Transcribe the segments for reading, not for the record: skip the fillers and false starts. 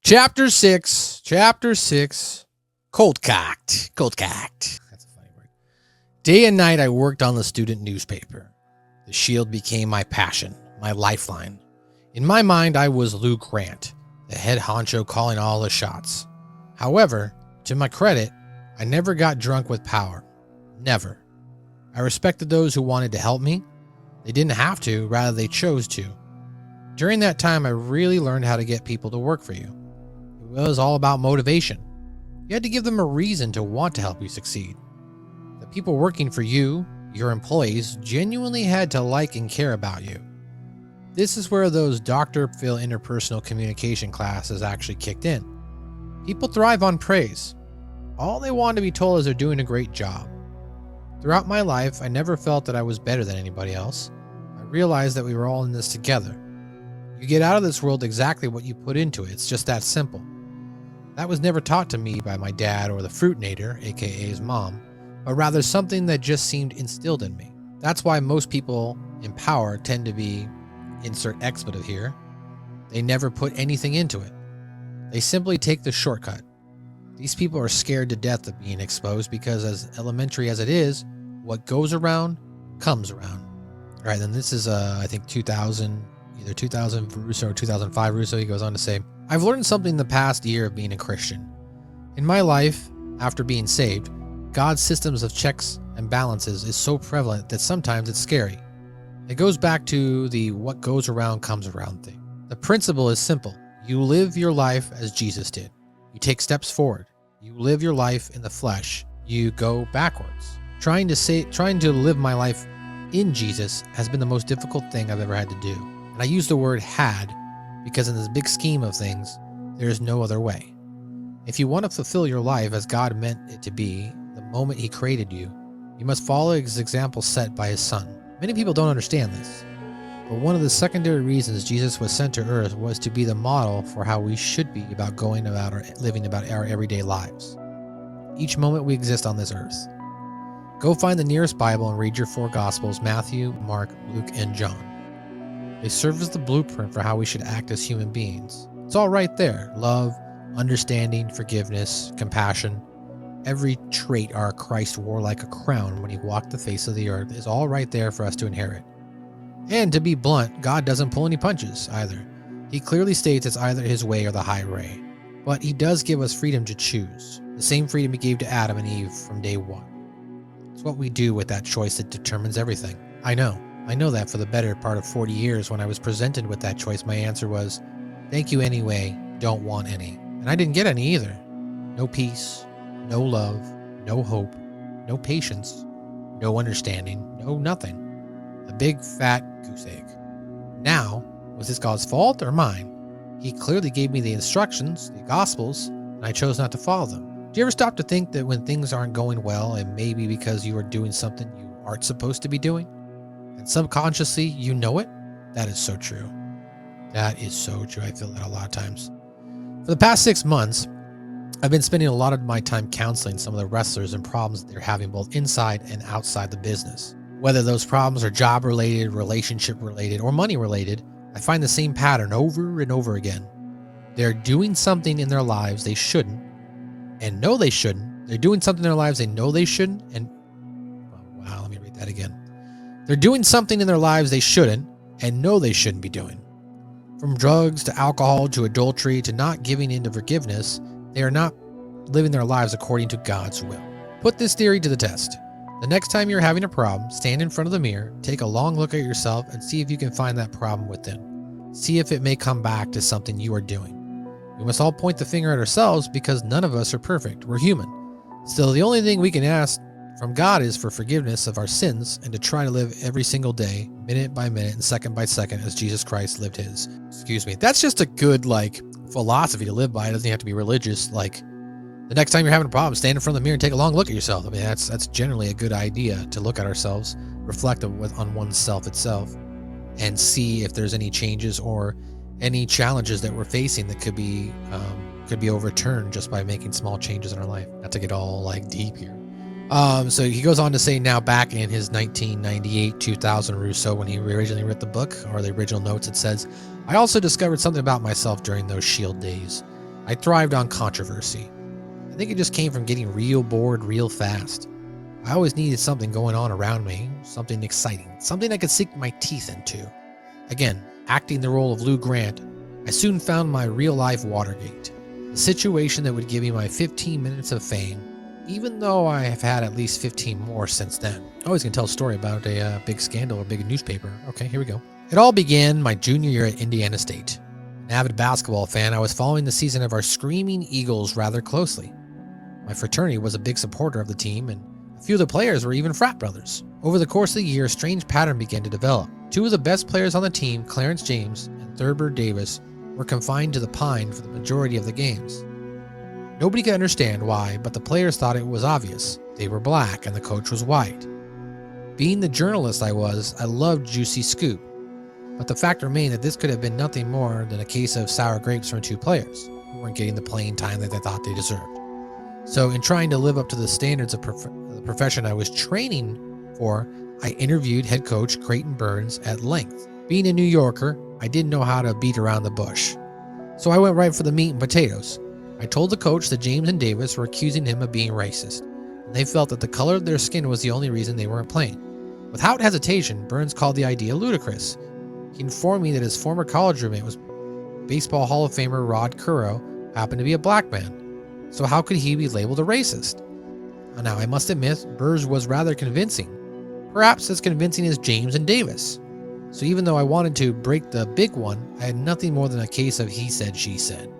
Chapter 6. Chapter 6. Cold cocked. Cold cocked. That's a funny word. Day and night I worked on the student newspaper. The Shield became my passion, my lifeline. In my mind, I was Lou Grant, the head honcho calling all the shots. However, to my credit, I never got drunk with power. Never. I respected those who wanted to help me. They didn't have to, rather they chose to. During that time, I really learned how to get people to work for you. It was all about motivation. You had to give them a reason to want to help you succeed. The people working for you, your employees, genuinely had to like and care about you. This is where those Dr. Phil interpersonal communication classes actually kicked in. People thrive on praise. All they want to be told is they're doing a great job. Throughout my life, I never felt that I was better than anybody else. I realized that we were all in this together. You get out of this world exactly what you put into it. It's just that simple. That was never taught to me by my dad or the Fruitinator, aka his mom, but rather something that just seemed instilled in me. That's why most people in power tend to be, insert expletive here, they never put anything into it. They simply take the shortcut. These people are scared to death of being exposed because, as elementary as it is, what goes around comes around. All right, then this is I think 2000, either 2000 Russo or 2005 Russo. He goes on to say, I've learned something in the past year of being a Christian. In my life, after being saved, God's systems of checks and balances is so prevalent that sometimes it's scary. It goes back to the what goes around comes around thing. The principle is simple. You live your life as Jesus did. You take steps forward. You live your life in the flesh. You go backwards. Trying to live my life in Jesus has been the most difficult thing I've ever had to do. And I use the word had because in this big scheme of things, there is no other way. If you want to fulfill your life as God meant it to be, the moment He created you, you must follow His example set by His Son. Many people don't understand this, but one of the secondary reasons Jesus was sent to earth was to be the model for how we should be about going about or living about our everyday lives. Each moment we exist on this earth. Go find the nearest Bible and read your four Gospels, Matthew, Mark, Luke, and John. They serve as the blueprint for how we should act as human beings. It's all right there. Love, understanding, forgiveness, compassion. Every trait our Christ wore like a crown when He walked the face of the earth is all right there for us to inherit. And to be blunt, God doesn't pull any punches either. He clearly states it's either His way or the highway. But He does give us freedom to choose. The same freedom He gave to Adam and Eve from day one. It's what we do with that choice that determines everything. I know that for the better part of 40 years when I was presented with that choice, my answer was, thank you anyway, don't want any. And I didn't get any either. No peace, no love, no hope, no patience, no understanding, no nothing. A big fat goose egg. Now, was this God's fault or mine? He clearly gave me the instructions, the Gospels, and I chose not to follow them. Do you ever stop to think that when things aren't going well, it may be because you are doing something you aren't supposed to be doing? And subconsciously, you know it? That is so true. That is so true. I feel that a lot of times. For the past 6 months, I've been spending a lot of my time counseling some of the wrestlers and problems that they're having both inside and outside the business. Whether those problems are job-related, relationship-related, or money-related, I find the same pattern over and over again. They're doing something in their lives they shouldn't, and know they shouldn't. They're doing something in their lives they know they shouldn't, and... oh, wow, let me read that again. They're doing something in their lives they shouldn't, and know they shouldn't be doing. From drugs to alcohol to adultery to not giving in to forgiveness, they are not living their lives according to God's will. Put this theory to the test. The next time you're having a problem, stand in front of the mirror, take a long look at yourself, and see if you can find that problem within. See if it may come back to something you are doing. We must all point the finger at ourselves because none of us are perfect. We're human. Still, the only thing we can ask from God is for forgiveness of our sins and to try to live every single day, minute by minute and second by second as Jesus Christ lived His. Excuse me. That's just a good, philosophy to live by. It doesn't have to be religious. The next time you're having a problem, stand in front of the mirror and take a long look at yourself. I mean, that's generally a good idea, to look at ourselves, reflect on oneself itself, and see if there's any changes or any challenges that we're facing that could be overturned just by making small changes in our life. Not to get all deep here. So he goes on to say, now back in his 1998-2000 Russo, when he originally wrote the book, or the original notes, it says, I also discovered something about myself during those Shield days. I thrived on controversy. I think it just came from getting real bored real fast. I always needed something going on around me, something exciting, something I could sink my teeth into. Again, acting the role of Lou Grant, I soon found my real-life Watergate, the situation that would give me my 15 minutes of fame, even though I have had at least 15 more since then. I always can tell a story about a big scandal or big newspaper. Okay, here we go. It all began my junior year at Indiana State. An avid basketball fan, I was following the season of our Screaming Eagles rather closely. My fraternity was a big supporter of the team, and a few of the players were even frat brothers. Over the course of the year, a strange pattern began to develop. Two of the best players on the team, Clarence James and Thurber Davis, were confined to the Pine for the majority of the games. Nobody could understand why, but the players thought it was obvious. They were black and the coach was white. Being the journalist I was, I loved juicy scoop. But the fact remained that this could have been nothing more than a case of sour grapes from two players who weren't getting the playing time that they thought they deserved. So in trying to live up to the standards of the profession I was training for, I interviewed head coach Creighton Burns at length. Being a New Yorker, I didn't know how to beat around the bush. So I went right for the meat and potatoes. I told the coach that James and Davis were accusing him of being racist, and they felt that the color of their skin was the only reason they weren't playing. Without hesitation, Burns called the idea ludicrous. He informed me that his former college roommate was Baseball Hall of Famer Rod Currow, happened to be a black man. So how could he be labeled a racist? Now, I must admit, Burrs was rather convincing. Perhaps as convincing as James and Davis. So even though I wanted to break the big one, I had nothing more than a case of he said, she said.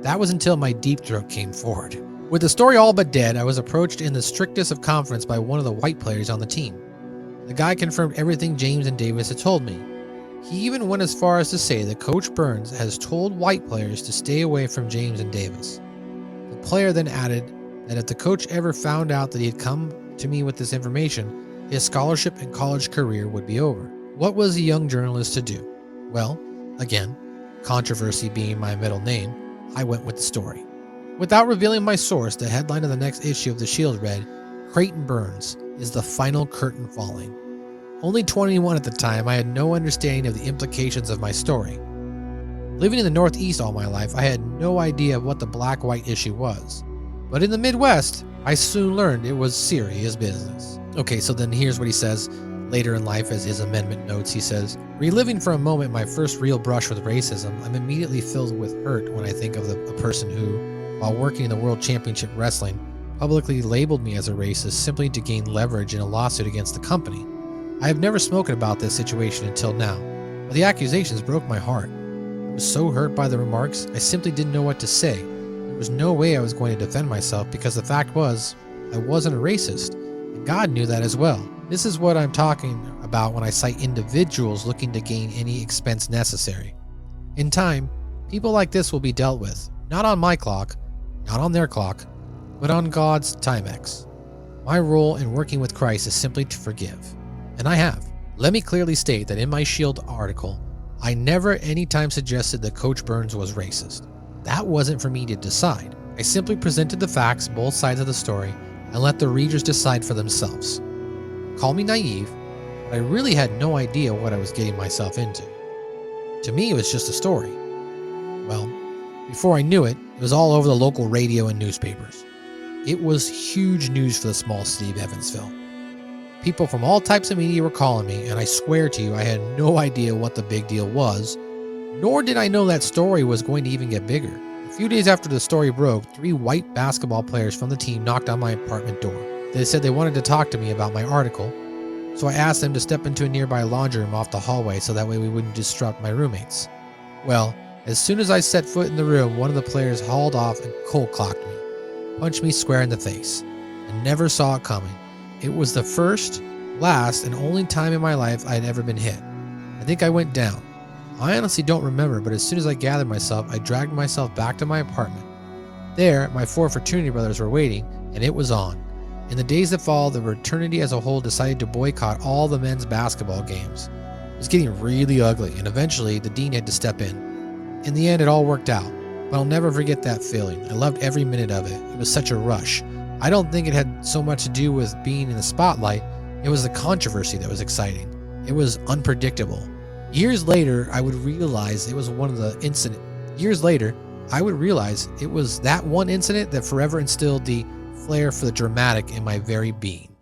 That was until my deep throat came forward. With the story all but dead, I was approached in the strictest of confidence by one of the white players on the team. The guy confirmed everything James and Davis had told me. He even went as far as to say that Coach Burns has told white players to stay away from James and Davis. The player then added that if the coach ever found out that he had come to me with this information, his scholarship and college career would be over. What was a young journalist to do? Well, again, controversy being my middle name, I went with the story. Without revealing my source, the headline of the next issue of the Shield read, Creighton Burns is the final curtain falling. Only 21 at the time, I had no understanding of the implications of my story. Living in the Northeast all my life, I had no idea what the black-white issue was. But in the Midwest, I soon learned it was serious business. Okay, so then here's what he says later in life as his amendment notes. He says, reliving for a moment my first real brush with racism, I'm immediately filled with hurt when I think of a person who, while working in the World Championship Wrestling, publicly labeled me as a racist simply to gain leverage in a lawsuit against the company. I have never spoken about this situation until now, but the accusations broke my heart. I was so hurt by the remarks, I simply didn't know what to say. There was no way I was going to defend myself because the fact was, I wasn't a racist, and God knew that as well. This is what I'm talking about when I cite individuals looking to gain any expense necessary. In time, people like this will be dealt with, not on my clock, not on their clock, but on God's Timex. My role in working with Christ is simply to forgive, and I have. Let me clearly state that in my Shield article, I never any time suggested that Coach Burns was racist. That wasn't for me to decide. I simply presented the facts, both sides of the story, and let the readers decide for themselves. Call me naive, but I really had no idea what I was getting myself into. To me, it was just a story. Well, before I knew it, it was all over the local radio and newspapers. It was huge news for the small city of Evansville. People from all types of media were calling me, and I swear to you, I had no idea what the big deal was, nor did I know that story was going to even get bigger. A few days after the story broke, 3 white basketball players from the team knocked on my apartment door. They said they wanted to talk to me about my article, so I asked them to step into a nearby laundry room off the hallway so that way we wouldn't disrupt my roommates. Well, as soon as I set foot in the room, one of the players hauled off and cold clocked me, punched me square in the face. I never saw it coming. It was the first, last, and only time in my life I had ever been hit. I think I went down. I honestly don't remember, but as soon as I gathered myself, I dragged myself back to my apartment. There, my 4 fraternity brothers were waiting, and it was on. In the days that followed, the fraternity as a whole decided to boycott all the men's basketball games. It was getting really ugly, and eventually the dean had to step in. In the end, it all worked out, but I'll never forget that feeling. I loved every minute of it. It was such a rush. I don't think it had so much to do with being in the spotlight. It was the controversy that was exciting. It was unpredictable. Years later, I would realize it was one of the I would realize it was that one incident that forever instilled the flair for the dramatic in my very being.